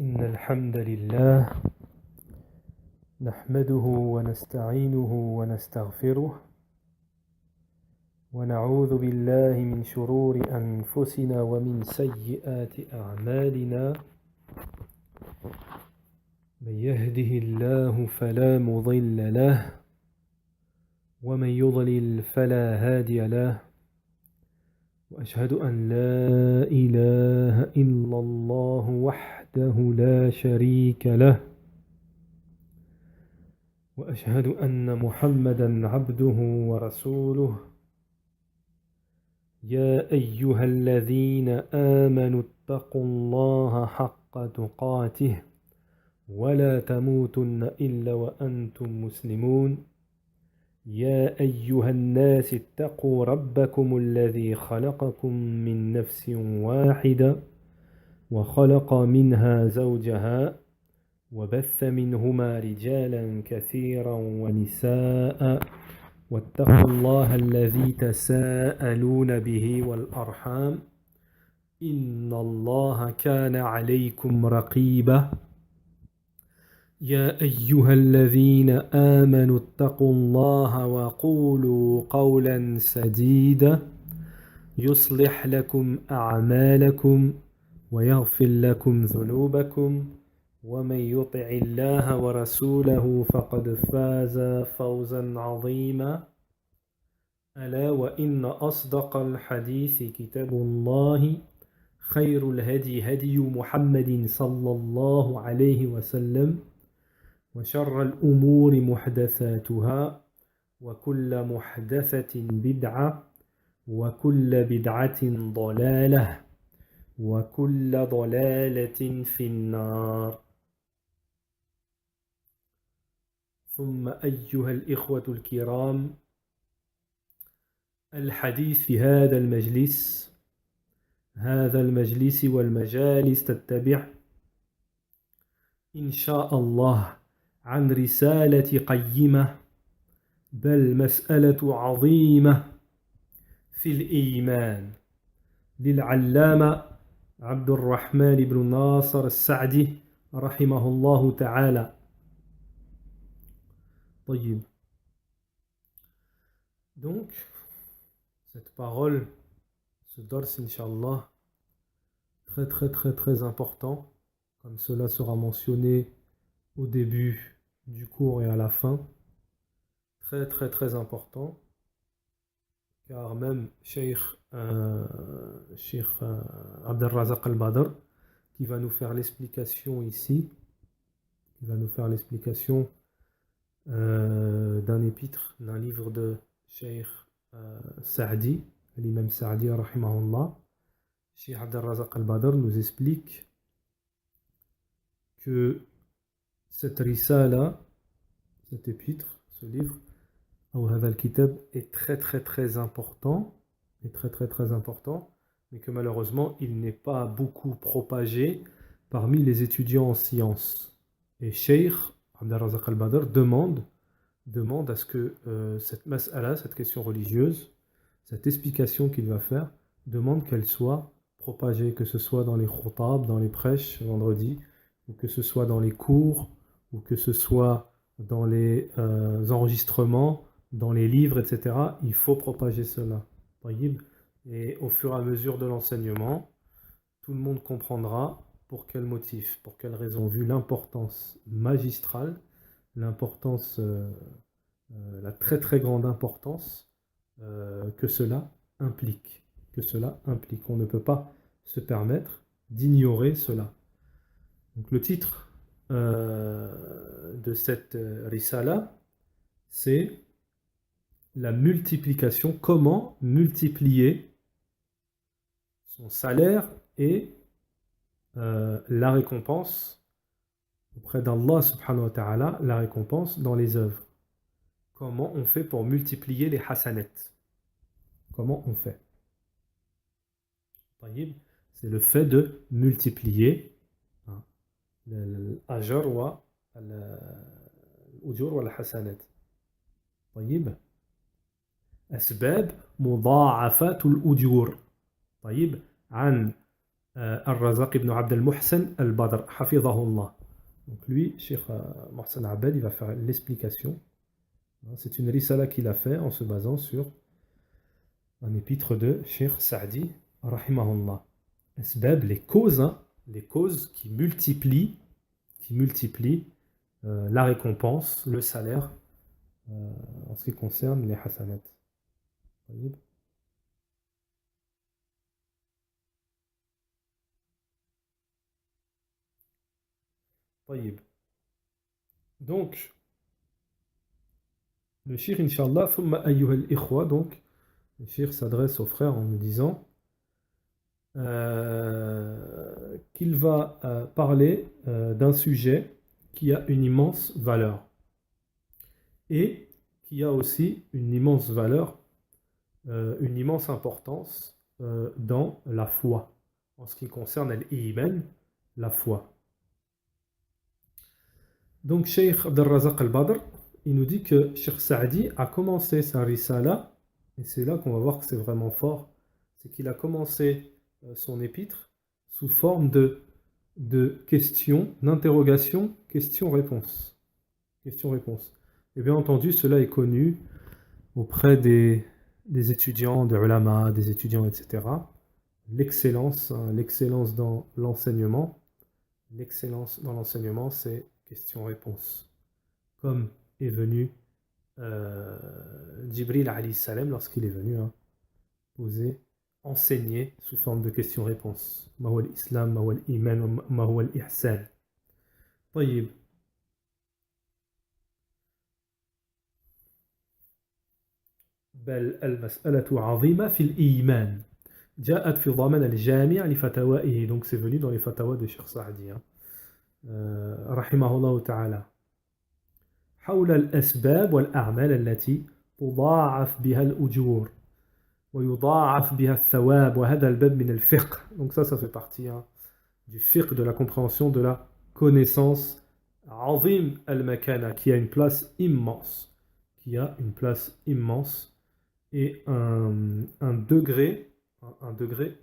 إن الحمد لله نحمده ونستعينه ونستغفره ونعوذ بالله من شرور أنفسنا ومن سيئات أعمالنا من يهده الله فلا مضل له ومن يضلل فلا هادي له وأشهد أن لا إله إلا الله وحده لا شريك له وأشهد أن محمدا عبده ورسوله يا أيها الذين آمنوا اتقوا الله حق تقاته ولا تموتن إلا وأنتم مسلمون يا أيها الناس اتقوا ربكم الذي خلقكم من نفس واحدة وخلق منها زوجها وبث منهما رجالا كثيرا ونساء واتقوا الله الذي تساءلون به والأرحام إن الله كان عليكم رقيبا يا أيها الذين آمنوا اتقوا الله وقولوا قولا سديدا يصلح لكم أعمالكم ويغفر لكم ذنوبكم ومن يطع الله ورسوله فقد فاز فوزا عظيما ألا وإن أصدق الحديث كتاب الله خير الهدي هدي محمد صلى الله عليه وسلم وشر الأمور محدثاتها وكل محدثة بدعة وكل بدعة ضلالة وكل ضلالة في النار ثم أيها الإخوة الكرام الحديث في هذا المجلس والمجالس تتبع إن شاء الله عن رسالة قيمة بل مسألة عظيمة في الإيمان للعلامة عبد الرحمن بن ناصر السعدي رحمه الله تعالى. طيب. Donc, cette parole, ce dars, Inch'Allah, très important, comme cela sera mentionné au début du cours et à la fin, très important, car même Cheikh Abdel Razak al-Badr, qui va nous faire l'explication ici, d'un épître, d'un livre de Cheikh Sa'di, l'imam Sa'di, rahimahullah. Cheikh Abdel Razak al-Badr nous explique que cette risala, cet épître, ce livre, ou hadha al-kitab, est très important, mais que malheureusement il n'est pas beaucoup propagé parmi les étudiants en sciences. Et Cheikh Abdel Razak al-Badr demande à ce que cette mas'ala, cette question religieuse, cette explication qu'il va faire, demande qu'elle soit propagée, que ce soit dans les khutab, dans les prêches vendredi, ou que ce soit dans les cours, ou que ce soit dans les enregistrements, dans les livres, etc. Il faut propager cela. Et au fur et à mesure de l'enseignement, tout le monde comprendra pour quel motif, pour quelle raison, vu l'importance magistrale, l'importance, la très grande importance que cela implique. On ne peut pas se permettre d'ignorer cela. Donc le titre de cette risala, c'est la multiplication, comment multiplier son salaire et la récompense auprès d'Allah subhanahu wa ta'ala, la récompense dans les œuvres. Comment on fait pour multiplier les hasanat? Comment on fait? C'est le fait de multiplier l'ajr wa l'ujur wa l'hasanat. أسباب مضاعفات الأجور. عن Al-Razaq ibn Abd al-Muhsin al-Badr, hafidhahullah. Donc lui, Cheikh Mohsen Abed, il va faire l'explication. C'est une risala qu'il a fait en se basant sur un épître de Cheikh Saadi, rahimahullah. Asbab, les causes, hein, les causes qui multiplient la récompense, le salaire, en ce qui concerne les hasanat. طيب. Donc, le shir, Inch'Allah, thumma ayyuhal ikhwa, donc, le shir s'adresse aux frères en nous disant qu'il va parler d'un sujet qui a une immense valeur et qui a aussi une immense valeur, une immense importance dans la foi, en ce qui concerne l'iman, la foi. Donc, Cheikh Abd al-Razaq al-Badr, il nous dit que Cheikh Saadi a commencé sa risala, et c'est là qu'on va voir que c'est vraiment fort, c'est qu'il a commencé son épître sous forme de questions, d'interrogations, questions-réponses. Questions-réponses. Et bien entendu, cela est connu auprès des étudiants, des ulama, des étudiants, etc. L'excellence, hein, l'excellence dans l'enseignement, c'est questions-réponses. Comme est venu Jibril alayhi salam lorsqu'il est venu poser, enseigner sous forme de questions-réponses. Ma huwa al-islam, ma huwa al-iman, ma huwa al-ihsan. طيب. بل المسألة عظيمة في الإيمان جاءت في ضمن الجامع لفتوائه. Donc c'est venu dans les fatawa de Cheikh Saadi, رحمه الله تعالى. حول الأسباب والأعمال التي تضاعف بها الأجور ويضاعف بها الثواب وهذا الباب من الفقه. Donc ça fait partie du fiqh, de la compréhension, de la connaissance. عظيم المكانة, qui a une place immense, et un degré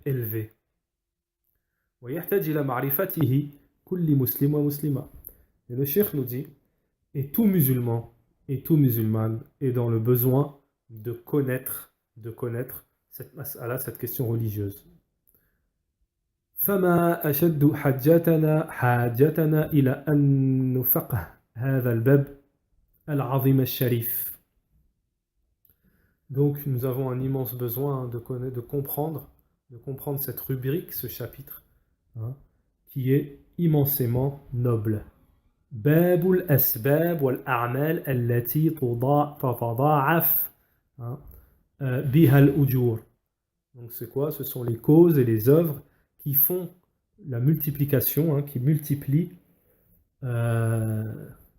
élevé. ويحتاج إلى معرفته كل مسلم ومسلمة. Et le cheikh nous dit, et tout musulman et tout musulmane est dans le besoin de connaître cette mas'ala, cette question religieuse. فما أشد حاجتنا إلى أن نفقه هذا الباب العظيم الشريف. Donc nous avons un immense besoin de comprendre cette rubrique, ce chapitre, qui est immensément noble. باب الأسباب والأعمال التي تتضاعف بها الأجور. Donc c'est quoi? Ce sont les causes et les œuvres qui font la multiplication, qui multiplient la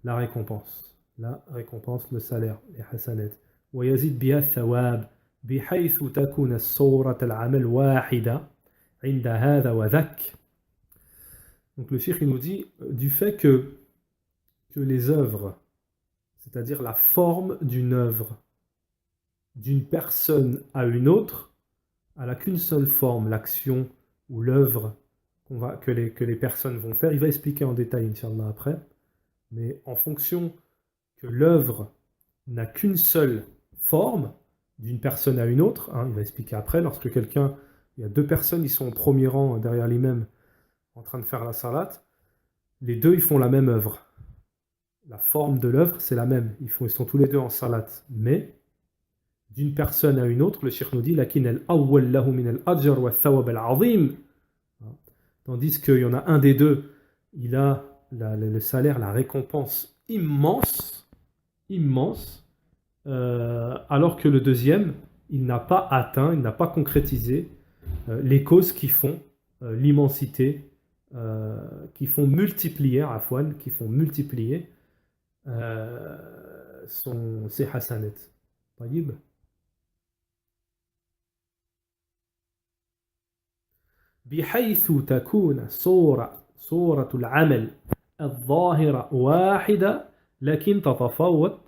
récompense, le salaire, les hasanat. ويزيد بها الثواب بحيث تكون الصورة العمل واحدة عند هذا وذاك. Donc le cheikh nous dit du fait que les œuvres, c'est-à-dire la forme d'une œuvre, d'une personne à une autre, elle n'a qu'une seule forme, l'action ou l'œuvre que les personnes vont faire. Il va expliquer en détail, Inch'Allah, après. Mais en fonction que l'œuvre n'a qu'une seule forme, d'une personne à une autre, il va expliquer après, lorsque il y a deux personnes, ils sont au premier rang derrière l'imam en train de faire la salat, les deux, ils font la même œuvre. La forme de l'œuvre, c'est la même. Ils sont tous les deux en salat. Mais, d'une personne à une autre, le cheikh nous dit lakin al-awwal lahu min al-ajr wa thawab al-azim. Tandis qu'il y en a un des deux, il a le salaire, la récompense immense, alors que le deuxième, il n'a pas atteint, il n'a pas concrétisé les causes qui font l'immensité, qui font multiplier ses hasanat. طيب. بحيث تكون صورة العمل الظاهرة واحدة لكن تتفاوت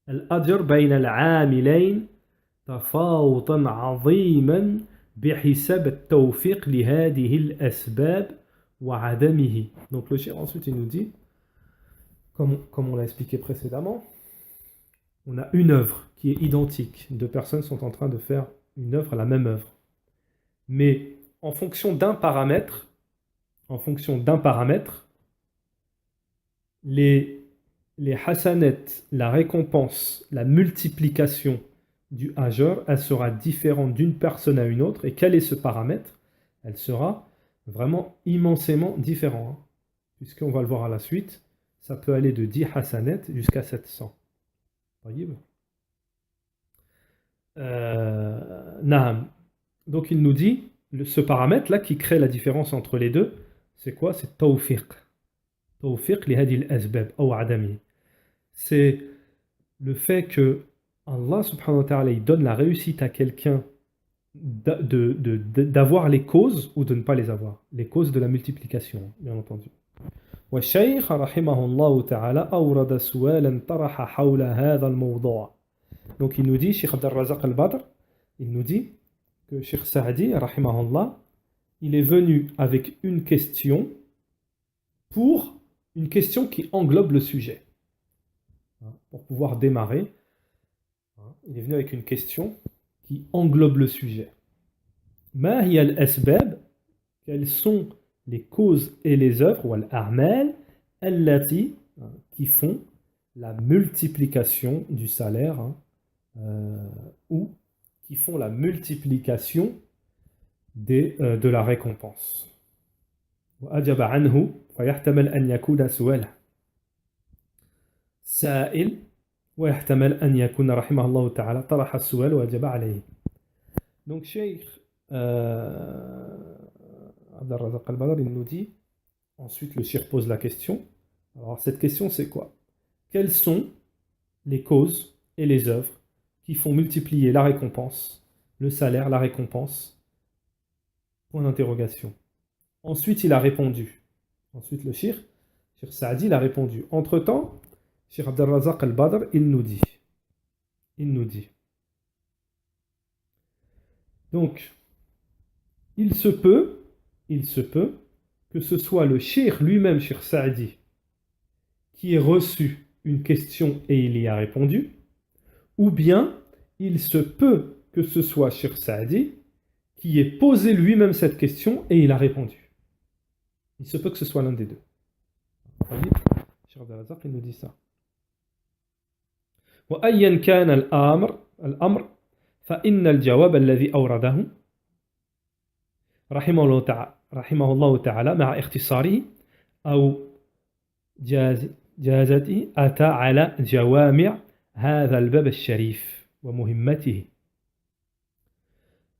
الأجر بين العاملين تفاوتا عظيما بحساب التوفيق لهذه الأسباب وعدمه. Donc le cheikh ensuite il nous dit, comme on l'a expliqué précédemment, on a une œuvre qui est identique. Deux personnes sont en train de faire une œuvre, la même œuvre. Mais en fonction d'un paramètre, les hasanets, la récompense, la multiplication du ajr, elle sera différente d'une personne à une autre. Et quel est ce paramètre? Elle sera vraiment immensément différente. Puisqu'on va le voir à la suite, ça peut aller de 10 hasanets jusqu'à 700. Naam. Donc il nous dit, ce paramètre-là qui crée la différence entre les deux, c'est quoi? C'est tawfiq. Tawfiq li hadi al-asbab, ou adami. C'est le fait que Allah subhanahu wa ta'ala il donne la réussite à quelqu'un d'avoir les causes ou de ne pas les avoir. Les causes de la multiplication, bien entendu. والشيخ رحمه الله تعالى أورد سؤالا طرح حول هذا الموضوع. Donc il nous dit, Cheikh Abd al-Razaq al-Badr, il nous dit que Cheikh Saadi, rahimahullah, il est venu avec une question qui englobe le sujet. Pour pouvoir démarrer, il est venu avec une question qui englobe le sujet. Ma hiya al-asbab, quelles sont les causes et les œuvres, ou al-a'mal, allati, qui font la multiplication du salaire, ou qui font la multiplication de la récompense. وأجب عنه فيحتمل أن يكون سؤال سائل ويحتمل أن يكون رحمه الله تعالى طرح السؤال وأجب عليه. Donc Cheikh Abd al-Razaq al-Badr il nous dit, ensuite le Cheikh pose la question. Alors cette question c'est quoi? Quelles sont les causes et les œuvres qui font multiplier la récompense, le salaire, la récompense? Point d'interrogation. Ensuite, il a répondu. Ensuite, le Cheikh Saadi, il a répondu. Entre-temps, Cheikh Abd al-Razaq al-Badr, il nous dit. Donc, il se peut que ce soit le Cheikh lui-même, Cheikh Saadi, qui ait reçu une question et il y a répondu, ou bien il se peut que ce soit Cheikh Saadi qui ait posé lui-même cette question et il a répondu. Il se peut que ce soit l'un des deux. Cheikh Abd al-Razaq, il nous dit ça. وأيا كان الأمر فإن الجواب الذي أورده رحمه الله تعالى مع اختصاره أو جازته أتى على جوامع هذا الباب الشريف ومهمته.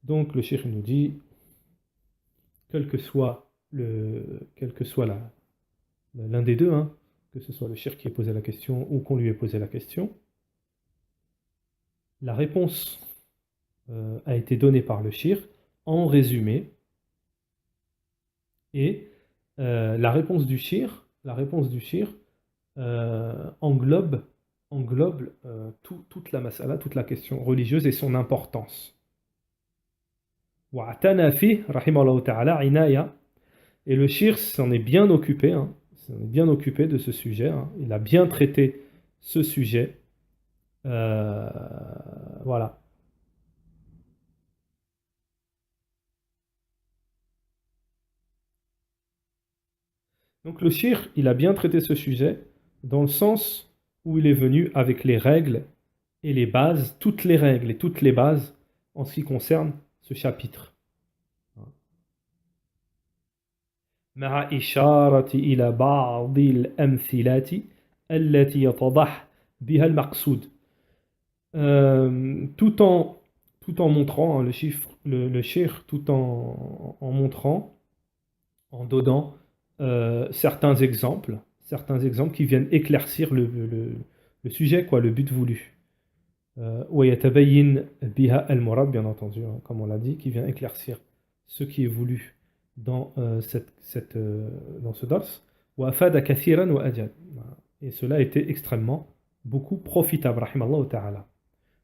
Donc le cheikh nous dit, quel que soit l'un des deux, que ce soit le cheikh qui ait posé la question ou qu'on lui ait posé la question, la réponse a été donnée par le cheikh en résumé, et la réponse du cheikh englobe toute la masala, toute la question religieuse et son importance. وَاعْتَنَى فِيهِ رَحِمَهُ اللَّهُ تَعَالَى عِنَايَةً. Et le shir s'en est bien occupé, de ce sujet. Il a bien traité ce sujet. Voilà. Donc le shir, il a bien traité ce sujet dans le sens où il est venu avec les règles et les bases, toutes les règles et toutes les bases en ce qui concerne ce chapitre. مع إشارة إلى بعض الأمثلات التي يتضح بها المقصود. Tout en montrant le cheikh, tout en montrant, en donnant certains exemples qui viennent éclaircir le sujet, quoi, le but voulu. ويتبين بها المراد, bien entendu, comme on l'a dit, qui vient éclaircir ce qui est voulu dans ce dars. وأفاد كثيرا وأجاد. Et cela a été extrêmement beaucoup profitable, rahimallahu ta'ala.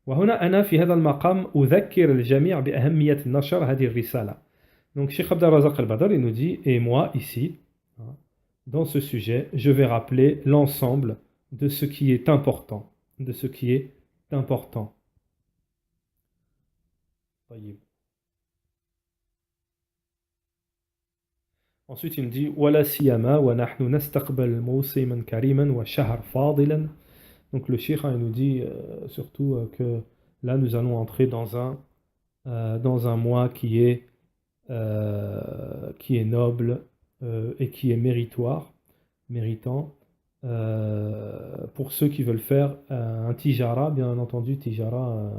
وهنا أنا في هذا المقام أذكر الجميع بأهمية نشر هذه الرسالة. Donc Cheikh Abdel Razak Al-Badr, il nous dit, et moi ici, dans ce sujet, je vais rappeler l'ensemble de ce qui est important, de ce qui est important. Ensuite, il nous dit ولا سيما ونحن نستقبل موسما كريما وشهر فاضلا. Donc le Cheikh il nous dit surtout que là nous allons entrer dans un mois qui est noble et qui est méritant pour ceux qui veulent faire un tijara, bien entendu, tijara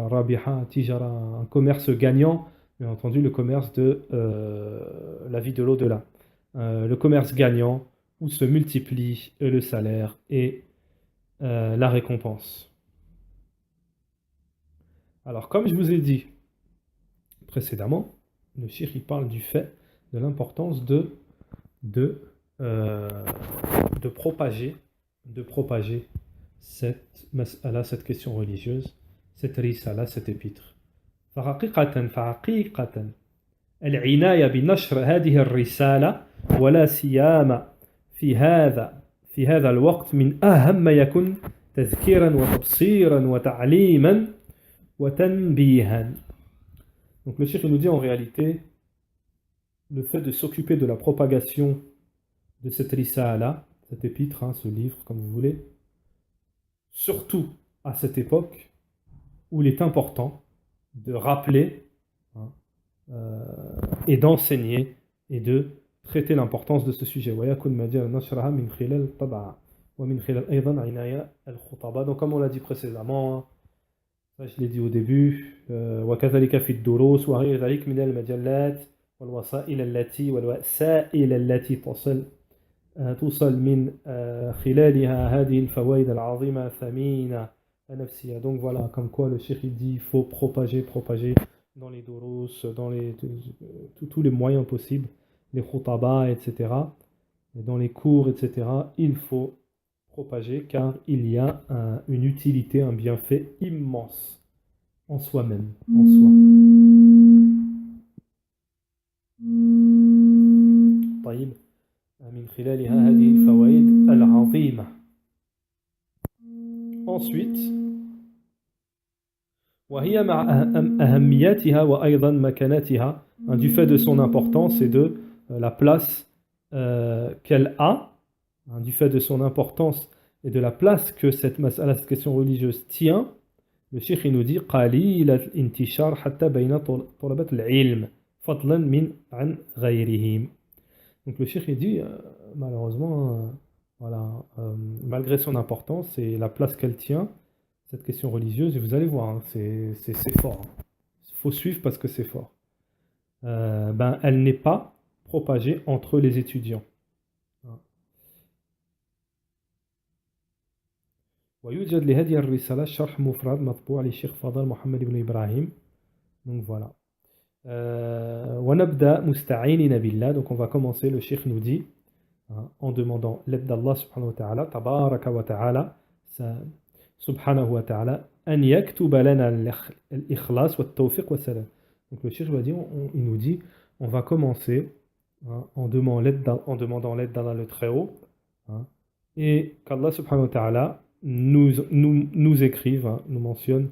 rabiha, tijara, un commerce gagnant, bien entendu, le commerce de la vie de l'au-delà. Le commerce gagnant où se multiplie le salaire et la récompense. Alors, comme je vous ai dit précédemment, le cheikh il parle du fait de l'importance de propager cette mas'ala, cette question religieuse, cette risala, cette épître. فحقيقة العناية بنشر هذه الرسالة ولا سيما في هذا الوقت من أهم ما يكون تذكيرا وتبصيرا وتعليما وتنبيها. Donc le cheikh nous dit en réalité le fait de s'occuper de la propagation de cette risala, cette épître, ce livre comme vous voulez, surtout à cette époque où il est important de rappeler et d'enseigner et de traiter l'importance de ce sujet. Donc comme on l'a dit précédemment, ça je l'ai dit au début, وكذلك في الدروس وغير ذلك من المجلات والوسائل التي توصل من خلالها هذه الفوائد العظيمة الثمينة النفسية. Donc voilà, comme quoi le cheikh il dit il faut propager dans les durus, dans tous les moyens possibles, les khutaba, etc. Et dans les cours, etc. Il faut propager car il y a une utilité, un bienfait immense en soi-même, en soi. طيب من خلالها هذه الفوائد العظيمة. Ensuite, وهي مع أهميتها وأيضا مكانتها, du fait de son importance et de la place qu'elle a, du fait de son importance et de la place que cette question religieuse tient, le cheikh nous dit قليل الانتشار حتى بين طلبة العلم فضلا من عن غيرهم. Donc le cheikh dit malheureusement voilà, malgré son importance et la place qu'elle tient, cette question religieuse, et vous allez voir, c'est fort. Il faut suivre parce que c'est fort. Elle n'est pas propagée entre les étudiants. ويوجد لهذه الرسالة شرح مفرد مطبوع للشيخ فاضل محمد بن إبراهيم. Donc voilà. ونبدأ مستعينين بالله. Donc on va commencer, le cheikh nous dit, en demandant l'aide d'Allah subhanahu wa ta'ala, tabaraka wa ta'ala, subhanahu wa ta'ala, an yaktuba lana al-ikhlas wa at-tawfiq wa salam. Donc le cheikh il nous dit, on va commencer en demandant l'aide d'Allah le Très-Haut, et qu'Allah subhanahu wa ta'ala nous écrive, nous mentionne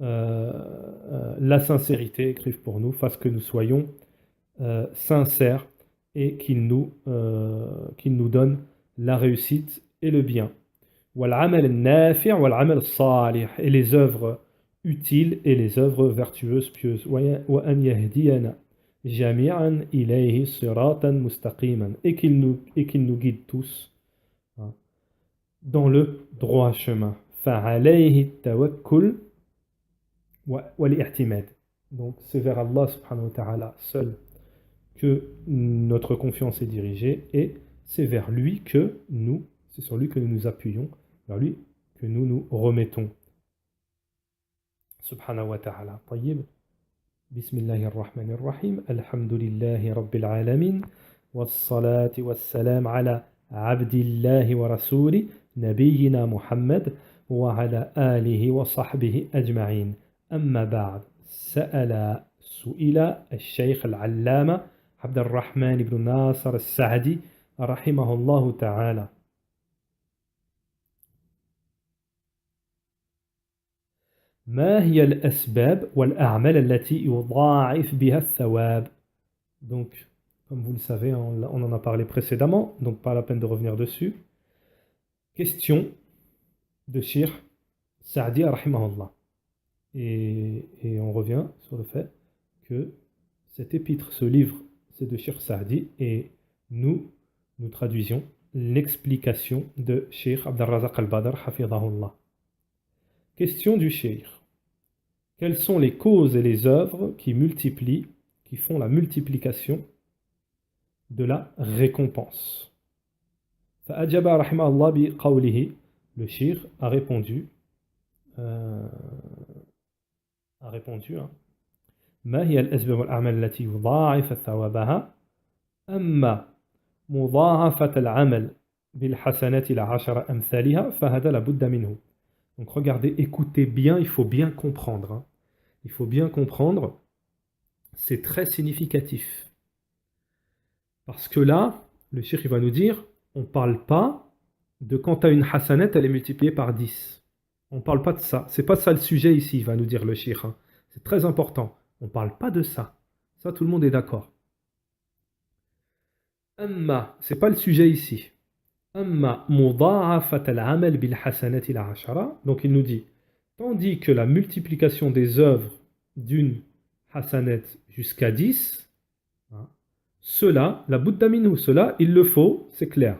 la sincérité, écrive pour nous, fasse que nous soyons sincères et qu'il nous donne la réussite et le bien. وَالْعَمَلِ النَّافِعِ وَالْعَمَلِ الصَّالِحِ, et les œuvres utiles et les œuvres vertueuses, pieuses. وَأَنْ يَهْدِيَنَا جَمِيعًا إِلَيْهِ صِرَاطًا مُسْتَقِيمًا, et qu'il nous guide tous dans le droit chemin. فَعَلَيْهِ التَّوَكُّلُ وَالِاعْتِمَادِ. Donc c'est vers Allah subhanahu wa ta'ala seul que notre confiance est dirigée, et c'est vers lui c'est sur lui que nous nous appuyons, vers lui que nous nous remettons. Subhanahu wa ta'ala. طيب. بسم الله الرحمن الرحيم. الحمد لله رب العالمين والصلاة والسلام على عبد الله ورسوله نبينا محمد وعلى آله وصحبه أجمعين. أما بعد، سئل الشيخ العلامة عبد الرحمن بن ناصر السعدي رحمه الله تعالى: ما هي الأسباب والأعمال التي يضاعف بها الثواب؟ Donc, comme vous le savez, on en a parlé précédemment, donc pas la peine de revenir dessus. Question de Cheikh Saadi rahimahullah. Et on revient sur le fait que cet épître, ce livre, c'est de Cheikh Saadi, et nous traduisions l'explication de Cheikh Abdelrazak al-Badr hafidahullah. Question du Cheikh: quelles sont les causes et les œuvres qui font la multiplication de la récompense? فأجاب رحمه الله بقوله, le Cheikh a répondu ما هي الأسباب والأعمال التي يضاعف ثوابها؟ أما مضاعفة العمل بالحسنات العشر أمثالها فهذا لابد منه. Donc regardez, écoutez bien, il faut bien comprendre. Hein. Il faut bien comprendre, c'est très significatif. Parce que là, le cheikh va nous dire, on ne parle pas de quand tu as une hasanat, elle est multipliée par 10. On ne parle pas de ça. C'est pas ça le sujet ici, va nous dire le cheikh. Hein. C'est très important. On ne parle pas de ça. Ça, tout le monde est d'accord. Amma, c'est pas le sujet ici. Amma mudha'afat al-amal bil hasanati al-ashara. Donc il nous dit, tandis que la multiplication des œuvres d'une hasanat jusqu'à 10, hein, cela, la budda minhu, cela, il le faut, c'est clair.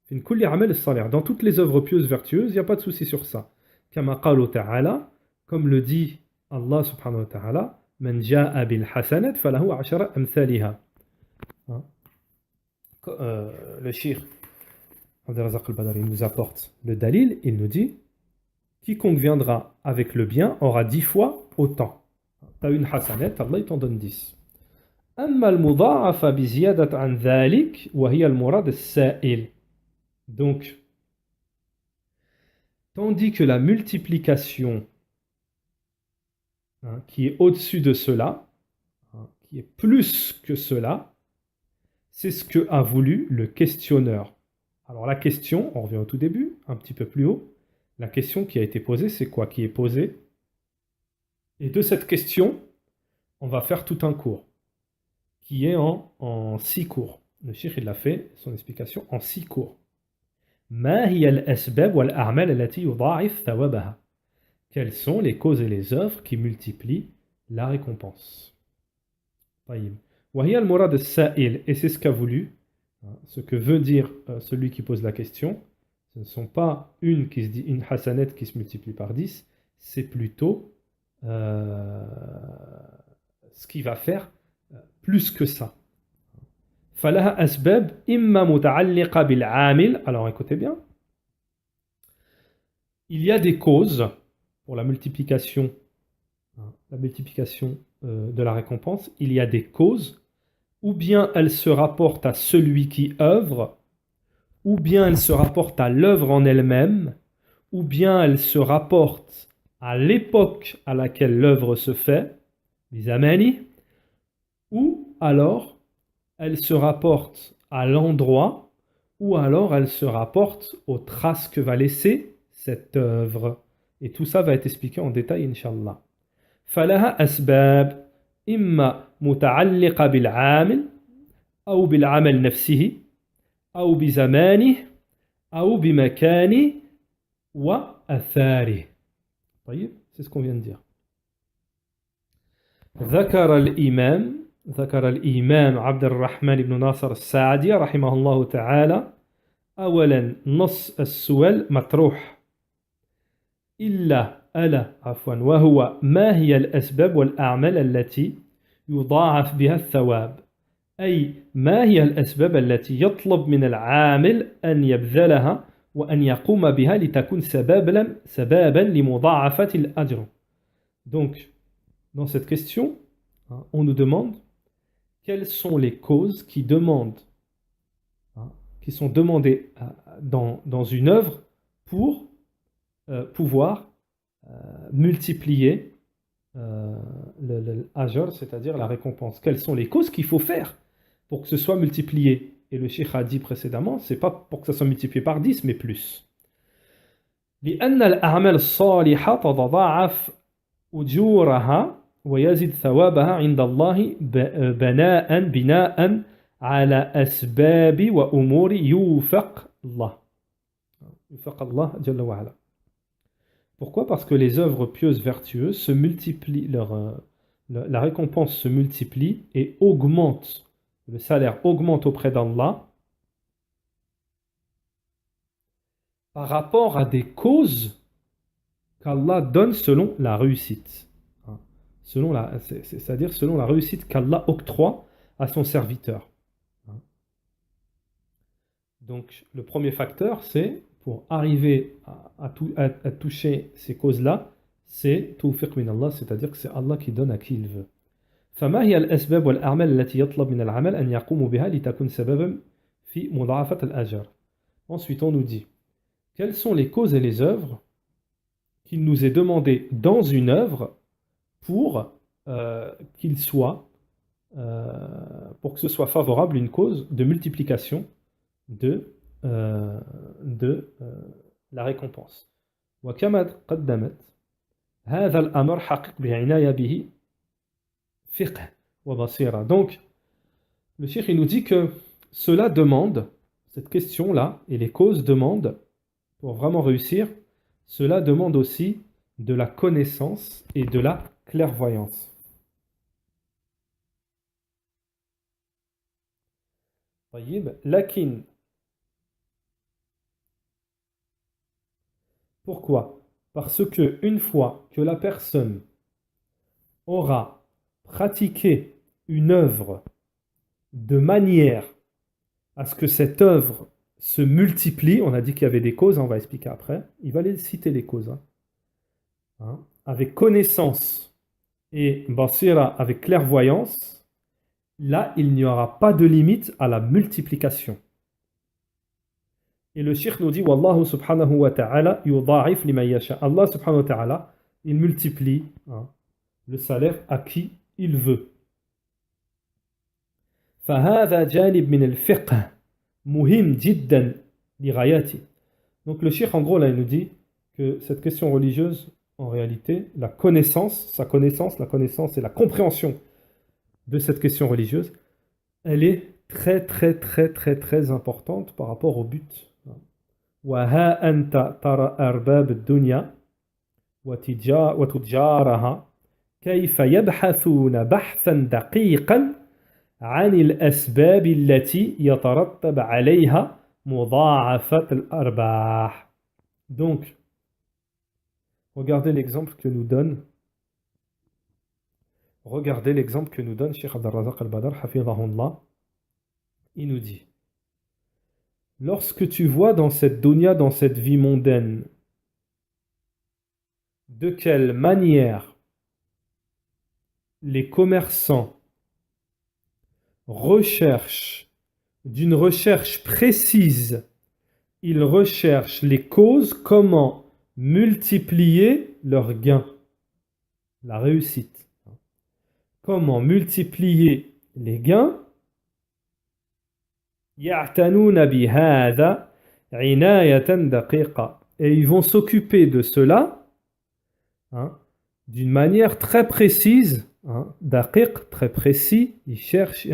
Dans toutes les œuvres pieuses vertueuses, il n'y a pas de souci sur ça. Kama qalu ta'ala, comme le dit Allah subhanahu wa ta'ala, man ja'a bil hasanat falahu ashara amthaliha. Le cheikh Abdelrazak al-Badr, il nous apporte le dalil, il nous dit, quiconque viendra avec le bien aura 10 fois autant. Tu as une hasanat, Allah il t'en donne 10. أما المضاعفة بزيادة عن ذلك وهي المراد السائل. Donc, tandis que la multiplication, hein, qui est au-dessus de cela, hein, qui est plus que cela, c'est ce que a voulu le questionneur. Alors la question, on revient au tout début, un petit peu plus haut, la question qui a été posée, c'est quoi qui est posée? Et de cette question, on va faire tout un cours, qui est en 6 cours. Le cheikh, il a fait son explication en 6 cours. ما هي الأسباب والأعمال التي يضاعف ثوابها? Quelles sont les causes et les œuvres qui multiplient la récompense? طيب. وهي المراد السائل, et c'est ce qu'a voulu, ce que veut dire celui qui pose la question. Ce ne sont pas une hasanat qui se multiplie par 10, c'est plutôt ce qui va faire plus que ça. فلها أسباب إما متعلقة بالعامل. Alors écoutez bien. Il y a des causes pour la multiplication de la récompense. Il y a des causes, ou bien elles se rapportent à celui qui œuvre, ou bien elles se rapportent à l'œuvre en elle-même, ou bien elles se rapportent à l'époque à laquelle l'œuvre se fait, ou alors elle se rapporte à l'endroit, ou alors elle se rapporte aux traces que va laisser cette œuvre. Et tout ça va être expliqué en détail, Inch'Allah. فلها أسباب إما متعلقة بالعامل أو بالعمل نفسه أو بزمانه أو بمكانه وأثاره. طيب, c'est ce qu'on vient de dire. ذكر الإمام عبد الرحمن بن ناصر السعدي رحمه الله تعالى أولا نص السؤال مطروح وهو ما هي الأسباب والأعمال التي يضاعف بها الثواب؟ أي ما هي الأسباب التي يطلب من العامل أن يبذلها وأن يقوم بها لتكون سبابا لمضاعفة الأجر. Donc, dans cette question, on nous demande quelles sont les causes qui sont demandées dans une œuvre pour pouvoir multiplier l'ajr, c'est-à-dire la récompense. Quelles sont les causes qu'il faut faire pour que ce soit multiplié? Et le cheikh a dit précédemment, c'est pas pour que ça soit multiplié par 10, mais plus. لأن الأعمال الصالحة تتضاعف أجورها ويزيد ثوابها عند الله بناء على أسباب وأمور يوفق الله جل وعلا. Pourquoi? Parce que les œuvres pieuses vertueuses se multiplient, la récompense se multiplie et augmente, le salaire augmente auprès d'Allah par rapport à des causes qu'Allah donne selon la réussite. C'est-à-dire selon la réussite qu'Allah octroie à son serviteur. Donc le premier facteur, c'est pour arriver à toucher ces causes-là, c'est tawfiq min Allah, c'est-à-dire que c'est Allah qui donne à qui il veut. فما هي الأسباب والأعمال التي يطلب من العمل أن يقوم بها لتكون سببا في مضاعفة الأجر. Ensuite, on nous dit quelles sont les causes et les œuvres qu'il nous est demandé dans une œuvre pour qu'il soit, pour que ce soit favorable une cause de multiplication de la récompense. وكما قدمت هذا الأمر حقق بعناية به فقه وبصيرة. Donc le cheikh il nous dit que cela demande, cette question-là et les causes demandent, pour vraiment réussir, cela demande aussi de la connaissance et de la clairvoyance. طيب لكن pourquoi? Parce que une fois que la personne aura pratiqué une œuvre de manière à ce que cette œuvre se multiplie, on a dit qu'il y avait des causes, on va expliquer après, il va les citer les causes. Avec connaissance et basira avec clairvoyance, là il n'y aura pas de limite à la multiplication. Et le cheikh nous dit Wallahu subhanahu wa ta'ala yudha'if liman yasha. Allah subhanahu wa ta'ala, il multiplie le salaire à qui il veut. فهذا جانب من الفقه مهم جدا لغايته. Donc le cheikh en gros là il nous dit que cette question religieuse en réalité la connaissance et la compréhension de cette question religieuse elle est très importante par rapport au but. وها أنت ترى أرباب الدنيا وتجارها كيف يبحثون بحثا دقيقا عن الأسباب التي يترتب عليها مضاعفة الأرباح. Donc, regardez l'exemple que nous donne Cheikh Abd al-Razak al-Badr, hafidhahullah. Il nous dit lorsque tu vois dans cette dunya, dans cette vie mondaine, de quelle manière les commerçants recherchent, d'une recherche précise, ils recherchent les causes, comment multiplier leurs gains, la réussite. Comment multiplier les gains? يعتنون بهذا عناية دقيقة. Et ils vont s'occuper de cela d'une manière très précise, daqiq, très précis, ils cherchent,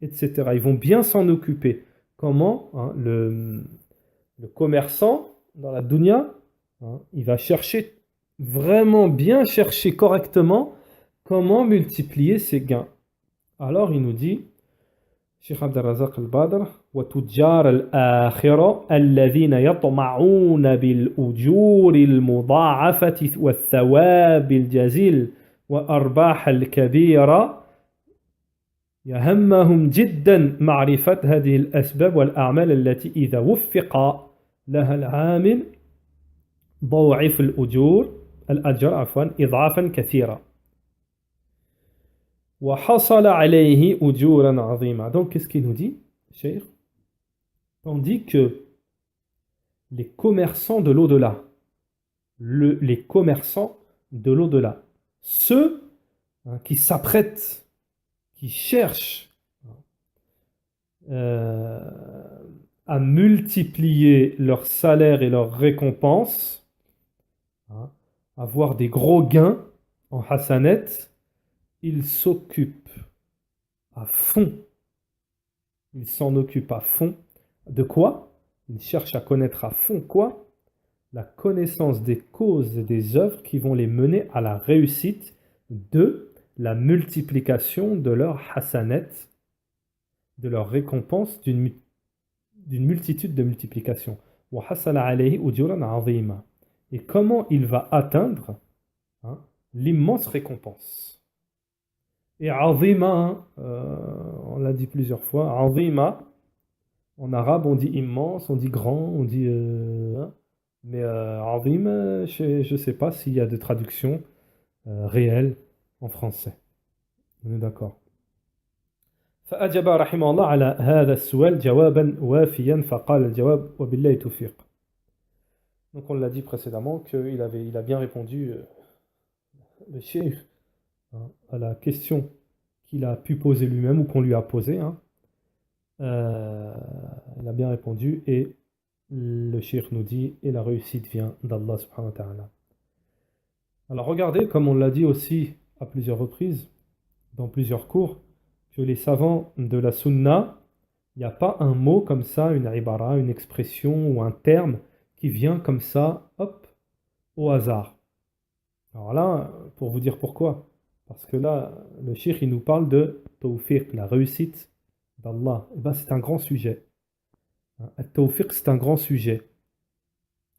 etc. Ils vont bien s'en occuper. Comment le commerçant dans la dunya, il va chercher, vraiment bien chercher correctement comment multiplier ses gains. Alors il nous dit Cheikh Abd al-Razak al-Badr وتجار الآخرة الذين يطمعون بالأجور المضاعفة والثواب الجزيل وأرباح الكبيرة يهمهم جدا معرفة هذه الأسباب والأعمال التي إذا وفق لها العامل ضاعف الأجر إضعافا كثيرا. وحصل عليه أجورا عظيمة. Donc qu'est-ce qu'il nous dit, Cheikh? Tandis que les commerçants de l'au-delà, les commerçants de l'au-delà. Ceux qui s'apprêtent, qui cherchent euh, à multiplier leurs salaires et leurs récompenses, avoir des gros gains en hasanet, ils s'occupent à fond, ils s'en occupent à fond. De quoi? Ils cherchent à connaître à fond quoi? La connaissance des causes et des œuvres qui vont les mener à la réussite de la multiplication de leur hasanet, de leur récompense d'une multitude de multiplications. Et comment il va atteindre l'immense récompense. Et azima, on l'a dit plusieurs fois, azima, en arabe on dit immense, on dit grand, on dit... mais azim, je ne sais pas s'il y a de traduction réelle en français. On est d'accord. فأجاب رحمه الله على هذا السؤال جوابا وافيا فقال الجواب وبالله توفيق. Donc on l'a dit précédemment qu'il a bien répondu le cheikh à la question qu'il a pu poser lui-même ou qu'on lui a posée. Il a bien répondu et le cheikh nous dit et la réussite vient d'Allah subhanahu wa ta'ala. Alors regardez, comme on l'a dit aussi à plusieurs reprises, dans plusieurs cours, que les savants de la sunna, il n'y a pas un mot comme ça, une ibara, une expression ou un terme qui vient comme ça, hop, au hasard. Alors là, pour vous dire pourquoi, parce que là, le cheikh, il nous parle de tawfiq, la réussite d'Allah. Et ben, c'est un grand sujet. Le tawfiq, c'est un grand sujet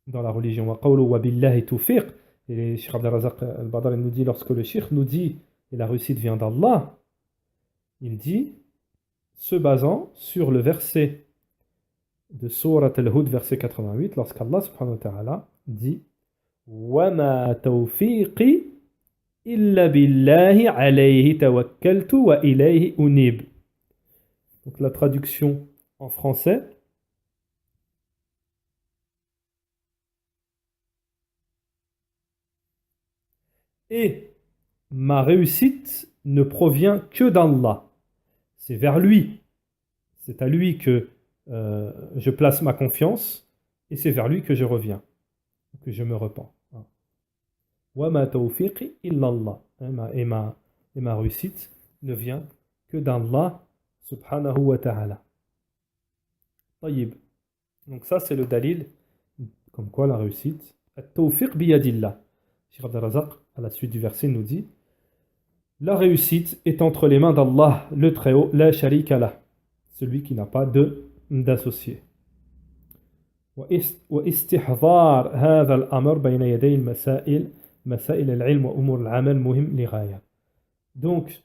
dans la religion. Wa qawlu wa billahi tawfiq. Et Cheikh Abdel Razak al-Badr nous dit, lorsque le cheikh nous dit, et la réussite vient d'Allah, il dit, se basant sur le verset de Surat al-Hud, verset 88, lorsqu'Allah subhanahu wa ta'ala dit وَمَا تَوْفِيقِ إِلَّا بِاللَّهِ عَلَيْهِ تَوَكَّلْتُ وَإِلَيْهِ أُنِيبُ. Donc la traduction en français, et ma réussite ne provient que d'Allah. C'est vers lui. C'est à lui que je place ma confiance et c'est vers lui que je reviens, que je me repens. وَمَا تَوْفِيقِ إِلَّا اللَّهِ. Et ma réussite ne vient que d'Allah subhanahu wa ta'ala. طيب. Donc ça c'est le dalil, comme quoi la réussite, التوفيق بيد الله. Cheikh Abdel Razak, à la suite du verset, nous dit la réussite est entre les mains d'Allah, le Très-Haut, la sharika lah, celui qui n'a pas d'associé. واستحضار هذا الأمر بين يدي مسائل العلم وأمور العمل مهم لغاية. Donc,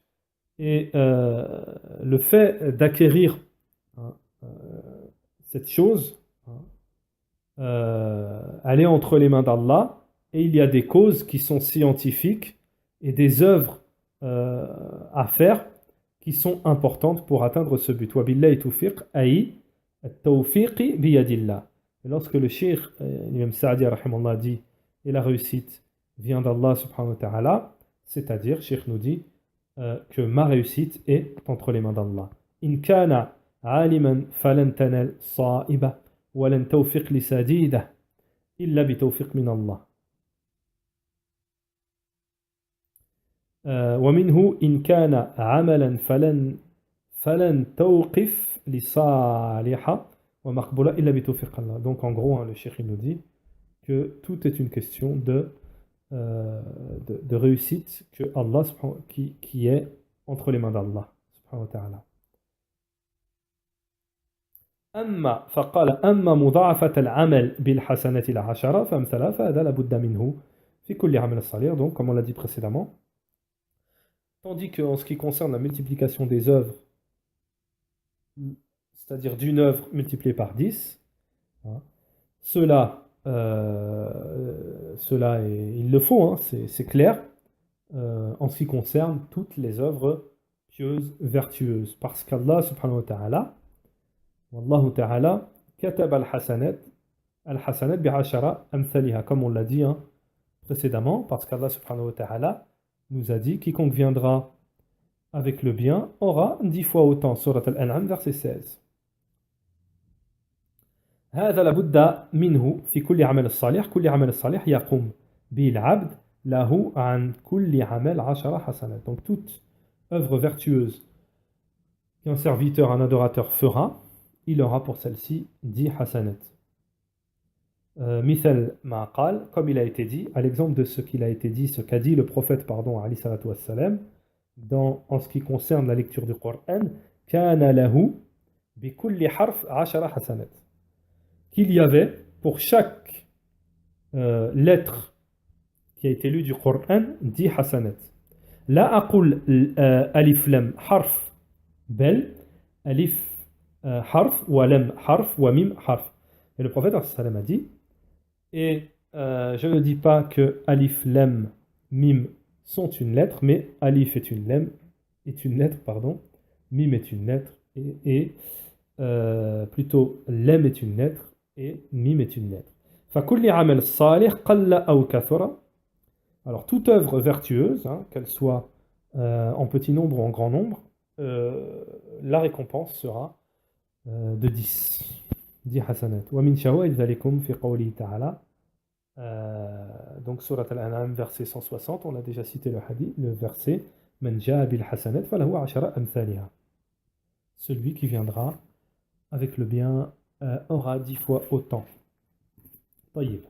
le fait d'acquérir cette chose, elle est entre les mains d'Allah, et il y a des causes qui sont scientifiques et des œuvres à faire qui sont importantes pour atteindre ce but. وَبِاللَّهِ تُوفِيقْ أي التوفيق بيد الله. Et lorsque le cheikh, l'imam Sa'di rahimallah, dit et la réussite vient d'Allah subhanahu wa ta'ala, c'est-à-dire, cheikh nous dit que ma réussite est entre les mains d'Allah. إن كان عالما فلن تنال صائبة ولن توفق لسديدة إلا بتوفيق من الله. ومنه إن كان عملا فلن توقف لصالحة ومقبولة إلا بتوفيق الله. Donc en gros, le cheikh nous dit que tout est une question de réussite que Allah, qui est entre les mains d'Allah subhanahu wa ta'ala. أما فقال أما مضاعفة العمل بالحسنة العشرة فأمثلها فهذا لابد منه في كل عمل صالح. Donc comme on l'a dit précédemment, tandis qu'en ce qui concerne la multiplication des œuvres, c'est-à-dire d'une œuvre multipliée par 10, cela il le faut, c'est clair, en ce qui concerne toutes les œuvres pieuses, vertueuses. Parce qu'Allah subhanahu wa ta'ala, Wallahu ta'ala, kataba al-hasanat bi'ashara amthaliha, comme on l'a dit, précédemment, parce qu'Allah subhanahu wa ta'ala nous a dit quiconque viendra avec le bien aura 10 fois autant. Surat Al-An'am, verset 16. هذا لابد منه في كل عمل الصالح كل عمل الصالح يقوم به العبد له عن كل عمل 10 حسنات. Donc toute œuvre vertueuse qu'un serviteur, un adorateur fera, il aura pour celle-ci 10 hasanat. Mithal ma qal, comme il a été dit, à l'exemple de ce qu'il a été dit, ce qu'a dit le prophète, pardon, alayhi salatu wassalam, en ce qui concerne la lecture du Coran, kana lahu bi kulli harf 10 hasanat. Qu'il y avait pour chaque lettre qui a été lue du Coran 10 hasanat. La aqul alif lam harf bel, alif harf wa lam harf wa mim harf. Et le prophète sallam a dit, et je ne dis pas que alif lam mim sont une lettre, mais alif est une lettre, pardon, mim est une lettre, et plutôt lam est une lettre, et mim est une lettre. فَكُلِّ عَمَلْ صَالِحٍ قَلَّ أَوْ كَثُرَ. Alors toute œuvre vertueuse, hein, qu'elle soit en petit nombre ou en grand nombre, la récompense sera de 10 hasanat. وَمِنْ شَوَائِدْ ذَلِكُمْ فِي قَوْلِهِ تَعَالَى. Donc Surat Al-An'am, verset 160, on a déjà cité le hadith, le verset مَنْ جَاءَ بِالْحَسَنَةِ فَلَهُ عَشْرَ أَمْثَالِهَا. Celui qui viendra avec le bien aura 10 fois autant. طيب.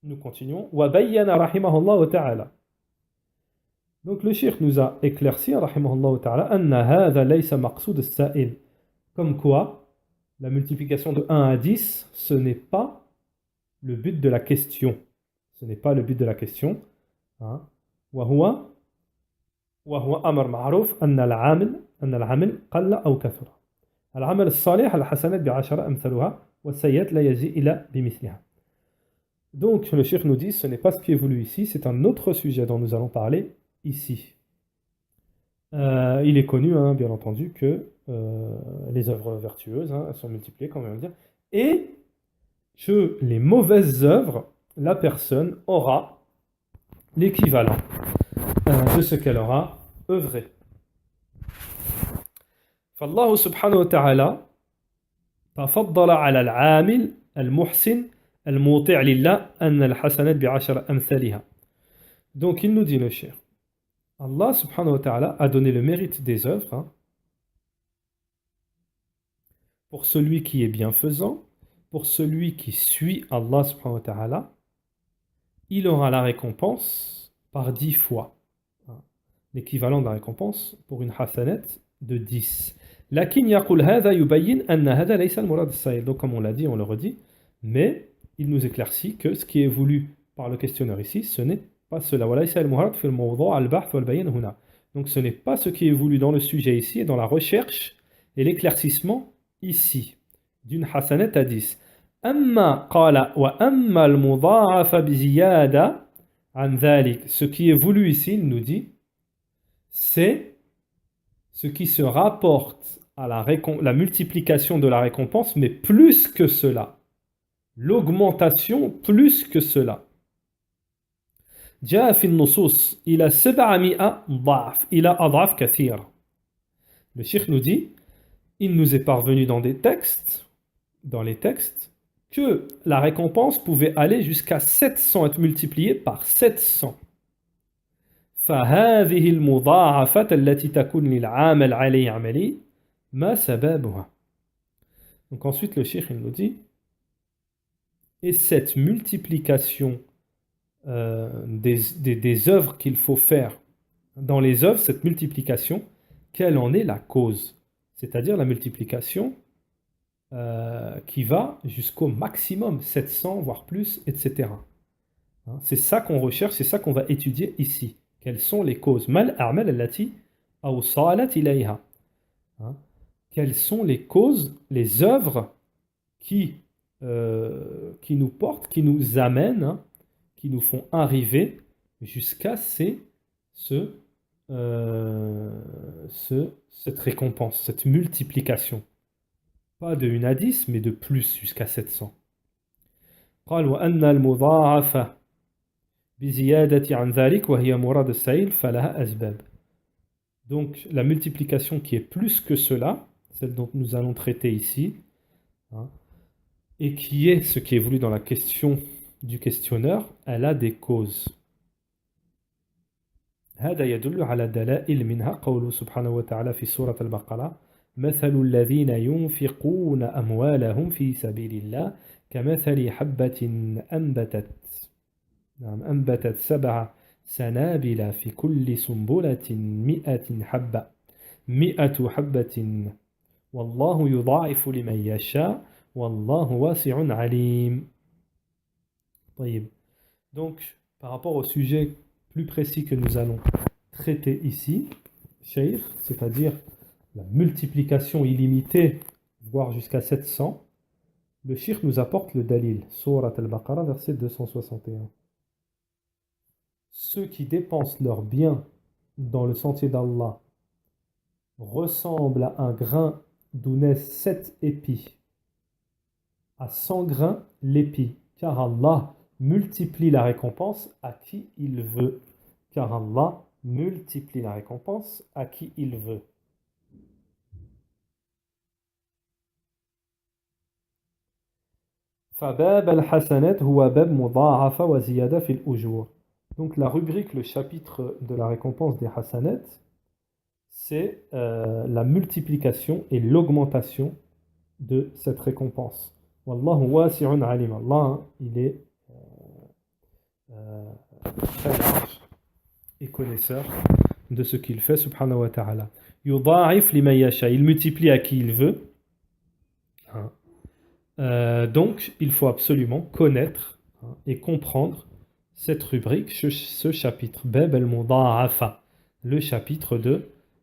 Nous continuons. وَبَيَّنَ رَحِمَهُ اللَّهُ تَعَالَى. Donc le cheikh nous a éclairci, rahimahullah ta'ala, أَنَّ هَذَا لَيْسَ مَقْصُودَ السَّائِلِ. Comme quoi, la multiplication de 1 à 10, ce n'est pas le but de la question. Ce n'est pas le but de la question. وَهُوَ أَمْرٌ مَعْرُوفٌ أَنَّ الْعَمْلَ قَلَّ أَوْ كَثُرَ. العمل الصالح الحسنات بعشر أمثالها والسيئات لا يجزي إلا بمثلها. Donc le cheikh nous dit, ce n'est pas ce qui est voulu ici, c'est un autre sujet dont nous allons parler ici. Il est connu, hein, bien entendu, que les œuvres vertueuses, hein, elles sont multipliées, comme on vient de dire, et que les mauvaises œuvres, la personne aura l'équivalent de ce qu'elle aura œuvré. فالله سبحانه وتعالى تفضل على العامل المحسن المطيع لله أن الحسنات بعشر أمثالها. Donc il nous dit le cheikh, Allah subhanahu wa ta'ala a donné le mérite des œuvres, hein, pour celui qui est bienfaisant, pour celui qui suit Allah subhanahu wa ta'ala, il aura la récompense par 10 fois, hein, l'équivalent de la récompense pour une hasanat de 10. لكن يقول هذا يبين أن هذا ليس المراد السائل. Donc comme on l'a dit, on le redit, mais il nous éclaircit que ce qui est voulu par le questionneur ici, ce n'est pas cela. وليس المراد في الموضوع البحث والبيان هنا. Donc ce n'est pas ce qui est voulu dans le sujet ici et dans la recherche et l'éclaircissement ici d'une hasanat à 10. أما قال وأما المضاعف بزيادة عن ذلك. Ce qui est voulu ici, il nous dit, c'est ce qui se rapporte à la multiplication de la récompense, mais plus que cela. L'augmentation plus que cela. جاء في النصوص إلى 700 ضعف إلى أضعاف كثيرة. Le cheikh nous dit, il nous est parvenu dans les textes, que la récompense pouvait aller jusqu'à 700, être multipliée par 700. فهذه المضاعفة التي تكون للعامل عليه عملي ما سببها. Donc ensuite le cheikh il nous dit, et cette multiplication des œuvres qu'il faut faire dans les œuvres, cette multiplication, quelle en est la cause? C'est-à-dire la multiplication qui va jusqu'au maximum, 700 voire plus, etc. Hein, c'est ça qu'on recherche, c'est ça qu'on va étudier ici. Quelles sont les causes? Mal a'mal allati awsalat ilayha. Quelles sont les causes, les œuvres qui nous portent, qui nous amènent, hein, qui nous font arriver jusqu'à cette récompense, cette multiplication. Pas de 1 à 10, mais de plus jusqu'à 700. قال وأن المضاعفة بزيادة عن ذلك وهي مراد السائل فلها أسباب. Donc la multiplication qui est plus que cela, celle dont nous allons traiter ici, hein, et qui est ce qui est voulu dans la question du questionneur, elle a des causes. هذا يدل على دلائل منها قوله سبحانه وتعالى في سورة البقرة مثل الذين ينفقون أموالهم في سبيل الله كمثل حبة أنبتت 7 سنابل في كل سنبلة 100 حبة والله يضاعف لمن يشاء والله واسع عليم. طيب. Donc, par rapport au sujet plus précis que nous allons traiter ici, Cheikh, c'est-à-dire la multiplication illimitée, voire jusqu'à 700, le Cheikh nous apporte le dalil, Surat al-Baqarah, verset 261. Ceux qui dépensent leurs biens dans le sentier d'Allah ressemblent à un grain d'où naissent 7 épis, à 100 grains l'épi, car Allah multiplie la récompense à qui il veut. Car Allah multiplie la récompense à qui il veut. فباب الحسنات هو باب مضاعفة وزيادة في الأجور. Donc la rubrique, le chapitre de la récompense des hasanat, c'est la multiplication et l'augmentation de cette récompense. Wallahu wasi'un alim. Allah, il est très large et connaisseur de ce qu'il fait, subhanahu wa ta'ala. Yudha'if liman yasha, il multiplie à qui il veut. Donc, il faut absolument connaître et comprendre cette rubrique, ce chapitre, Bab al-Mudha'afa, le chapitre de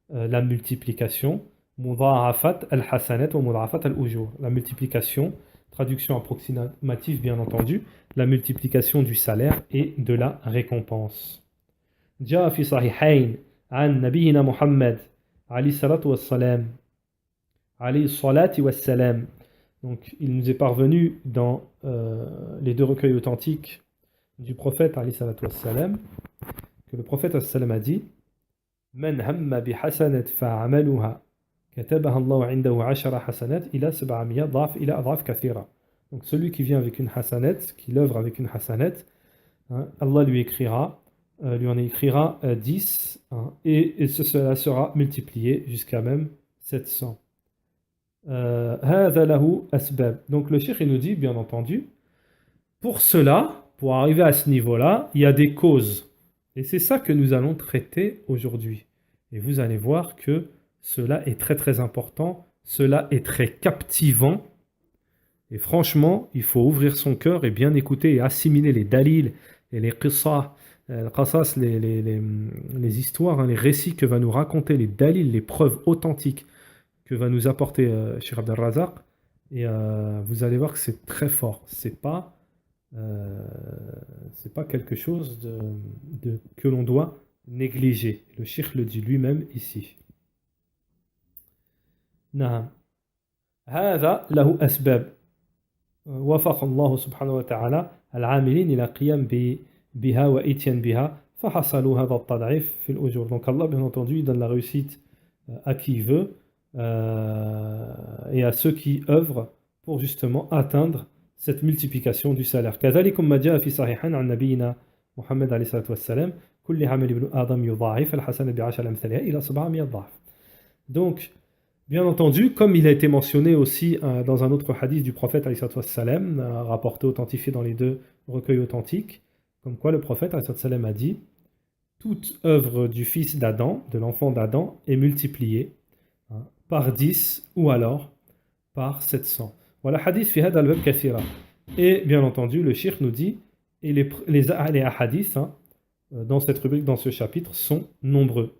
la multiplication, Mudha'afat al-Hasanat wa Mudha'afat al-Ujur, la multiplication, traduction approximative bien entendu, la multiplication du salaire et de la récompense. جاء في صحيحين عن نبينا محمد عليه الصلاة والسلام عليه الصلاة والسلام. Donc il nous est parvenu dans les deux recueils authentiques du prophète عليه الصلاة والسلام que le prophète عليه السلام a dit من هم بحسنة فعملها كتبها الله عنده 10 حسنات إلى 700 ضعف إلى أضعاف كثيرة. Donc celui qui vient avec une hasanat, qui l'œuvre avec une hasanat, hein, Allah lui en écrira 10 hein, et cela sera multiplié jusqu'à même 700. Donc le cheikh il nous dit bien entendu, pour cela, pour arriver à ce niveau-là, il y a des causes. Et c'est ça que nous allons traiter aujourd'hui. Et vous allez voir que cela est très très important, cela est très captivant. Et franchement, il faut ouvrir son cœur et bien écouter et assimiler les dalils et les qissas, les histoires, hein, les récits que va nous raconter, les dalils, les preuves authentiques que va nous apporter Cheikh Abdel Razak. Et vous allez voir que c'est très fort. C'est pas quelque chose que l'on doit négliger. Le Cheikh le dit lui-même ici. نعم هذا له أسباب وفق الله سبحانه وتعالى العاملين إلى قيام بها وإتيان بها فحصلوا هذا التضعيف في الأجور. Donc Allah bien entendu il donne la réussite à qui il veut et à ceux qui œuvrent pour justement atteindre cette multiplication du salaire. كذلك ما جاء في صحيحين عن نبينا محمد عليه الصلاة والسلام كل عمل ابن آدم يضاعف الحسنة بعشر أمثالها إلى 700 ضعف. Donc bien entendu, comme il a été mentionné aussi dans un autre hadith du prophète salam, rapporté, authentifié dans les deux recueils authentiques, comme quoi le prophète salam a dit toute œuvre du fils d'Adam, de l'enfant d'Adam, est multipliée hein, par 10 ou alors par 700. Voilà, hadith fi hada al-bab kathira. Et bien entendu, le shirk nous dit, et les hadiths hein, dans cette rubrique, dans ce chapitre, sont nombreux.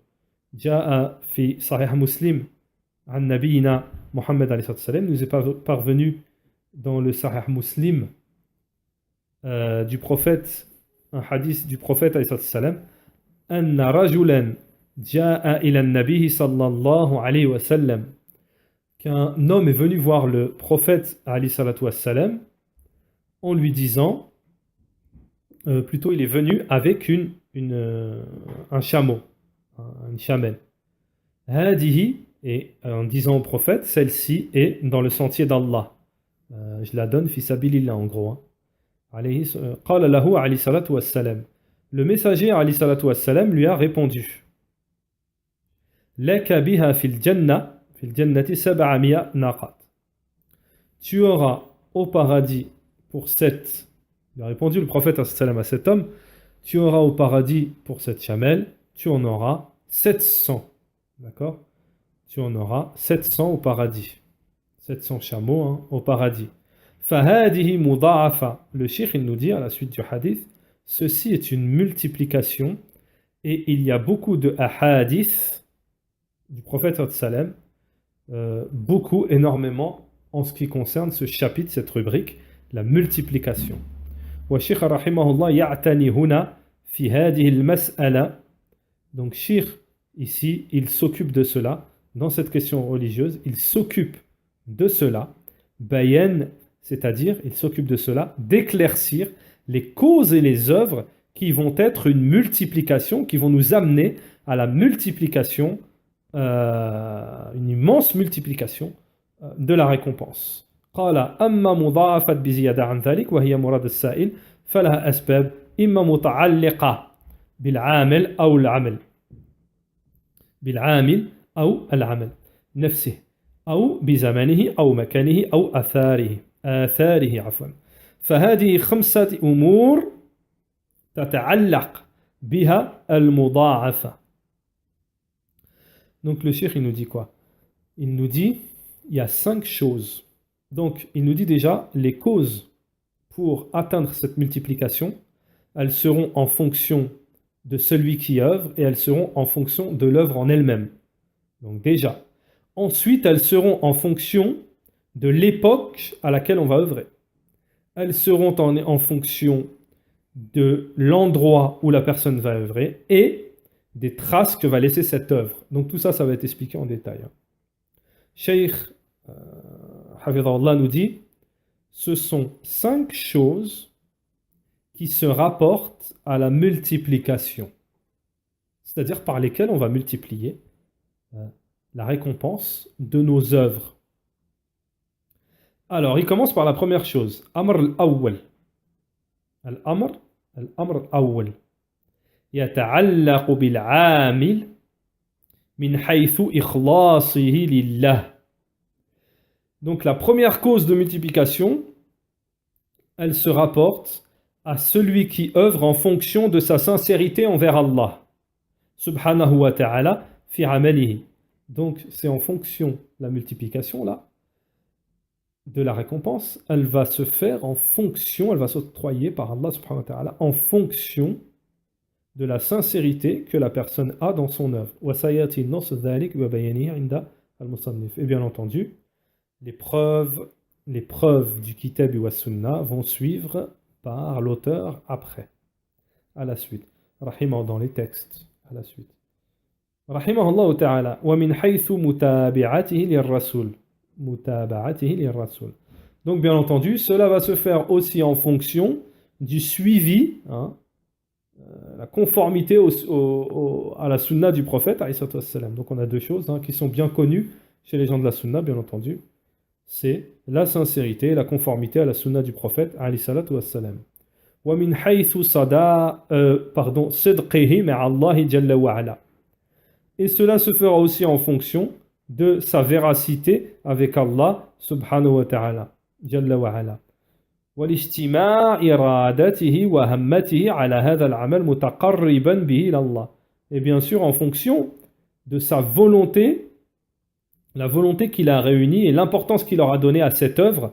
Ja'a fi sahih Muslim. An Nabiyina Muhammad alayhi salam nous est parvenu dans le Sahih Muslim du prophète, un hadith du prophète alayhi salam, Anna rajulan ja'a ila an-nabi sallallahu alayhi wa sallam, qu'un homme est venu voir le prophète alayhi salatu wa salam en lui disant plutôt il est venu avec un chameau, une chamelle. Hadihi, et en disant au prophète, celle-ci est dans le sentier d'Allah. Je la donne fi sabilillah en gros. Qala lahu alayhi salatu wassalam. Le messager alayhi salatu wassalam lui a répondu. Laka biha fil jannati sab'amiya naqat. Tu auras au paradis pour cette. Il a répondu le prophète à cet homme. Tu auras au paradis pour cette chamelle, tu en auras 700. D'accord? Tu en auras 700 au paradis. 700 chameaux hein, au paradis. Fahadihi mudha'afa. Le cheikh il nous dit à la suite du hadith, ceci est une multiplication et il y a beaucoup de ahadith du prophète sallam, beaucoup, énormément en ce qui concerne ce chapitre, cette rubrique, la multiplication. والشيخ رحمه الله يعتني هنا في هذه المسألة. Donc Cheikh ici il s'occupe de cela dans cette question religieuse, il s'occupe de cela bayan, c'est-à-dire il s'occupe de cela d'éclaircir les causes et les œuvres qui vont être une multiplication, qui vont nous amener à la multiplication, une immense multiplication de la récompense. قال أما مضاعفة بزيادة عن ذلك وهي مراد السائل فلها أسباب إما متعلقة بالعامل أو العمل نفسه أو بزمنه أو مكانه أو آثاره عفوا. فهذه 5 أمور تتعلق بها المضاعفة. Donc le cheikh il nous dit quoi? Il nous dit il y a 5 choses. Donc, il nous dit déjà, les causes pour atteindre cette multiplication, elles seront en fonction de celui qui œuvre et elles seront en fonction de l'œuvre en elle-même. Donc déjà. Ensuite, elles seront en fonction de l'époque à laquelle on va œuvrer. Elles seront en fonction de l'endroit où la personne va œuvrer et des traces que va laisser cette œuvre. Donc tout ça, ça va être expliqué en détail. Cheikh Hafidhahullah nous dit, ce sont 5 choses qui se rapportent à la multiplication, c'est-à-dire par lesquelles on va multiplier la récompense de nos œuvres. Alors, il commence par la première chose, Amr al-awwal. Al-amr al-awwal. يتعلق بالعامل من حيث إخلاصه لله. Donc la première cause de multiplication, elle se rapporte à celui qui œuvre en fonction de sa sincérité envers Allah, subhanahu wa ta'ala, fi amalihi. Donc c'est en fonction, la multiplication là, de la récompense, elle va se faire en fonction, elle va s'octroyer par Allah subhanahu wa ta'ala, en fonction de la sincérité que la personne a dans son œuvre. Et bien entendu, les preuves du Kitab wa Sunna vont suivre par l'auteur après, à la suite. Rahimah dans les textes, à la suite. Rahimahullah ta'ala, wa min haythu mutaba'atihi lirrasul. Donc bien entendu, cela va se faire aussi en fonction du suivi, hein, la conformité à la Sunna du prophète. Donc on a 2 choses hein, qui sont bien connues chez les gens de la Sunna, bien entendu. C'est la sincérité, la conformité à la sunna du prophète alayhi salatu wassalam. Wa min haythu sidqihi ma'a Allah jalla wa ala. Et cela se fera aussi en fonction de sa véracité avec Allah subhanahu wa ta'ala jalla wa ala. والاجتماع إرادته وهمته على هذا العمل متقربا به إلى الله. Et bien sûr en fonction de sa volonté, la volonté qu'il a réunie et l'importance qu'il aura donnée à cette œuvre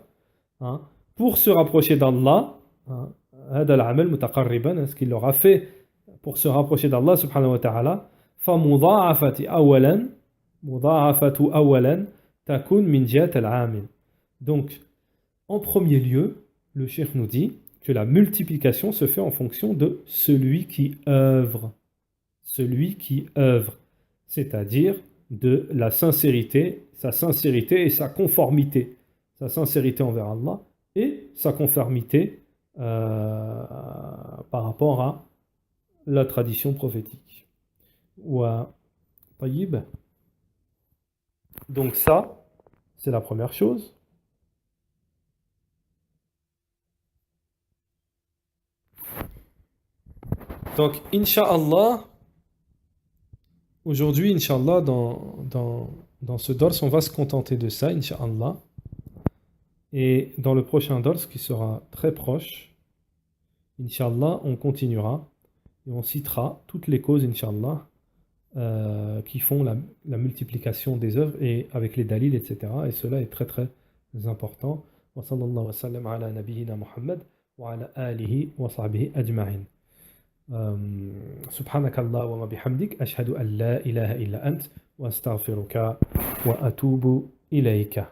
hein, pour se rapprocher d'Allah, hein, ce qu'il aura fait pour se rapprocher d'Allah subhanahu wa ta'ala, donc en premier lieu le cheikh nous dit que la multiplication se fait en fonction de celui qui œuvre, c'est-à-dire de la sincérité, sa sincérité et sa conformité, sa sincérité envers Allah et sa conformité par rapport à la tradition prophétique. Wa tayyib. Donc ça, c'est la première chose. Donc, Inch'Allah, aujourd'hui, Inch'Allah, dans ce dars, on va se contenter de ça, Inch'Allah. Et dans le prochain dars, qui sera très proche, Inch'Allah, on continuera et on citera toutes les causes, Inch'Allah, qui font la multiplication des œuvres et avec les dalils, etc. Et cela est très très important. Wa sallallahu wa sallam ala nabiyyina Muhammad wa ala alihi wa sahbihi ajma'in. سبحانك اللهم وبحمدك أشهد أن لا إله إلا أنت وأستغفرك وأتوب إليك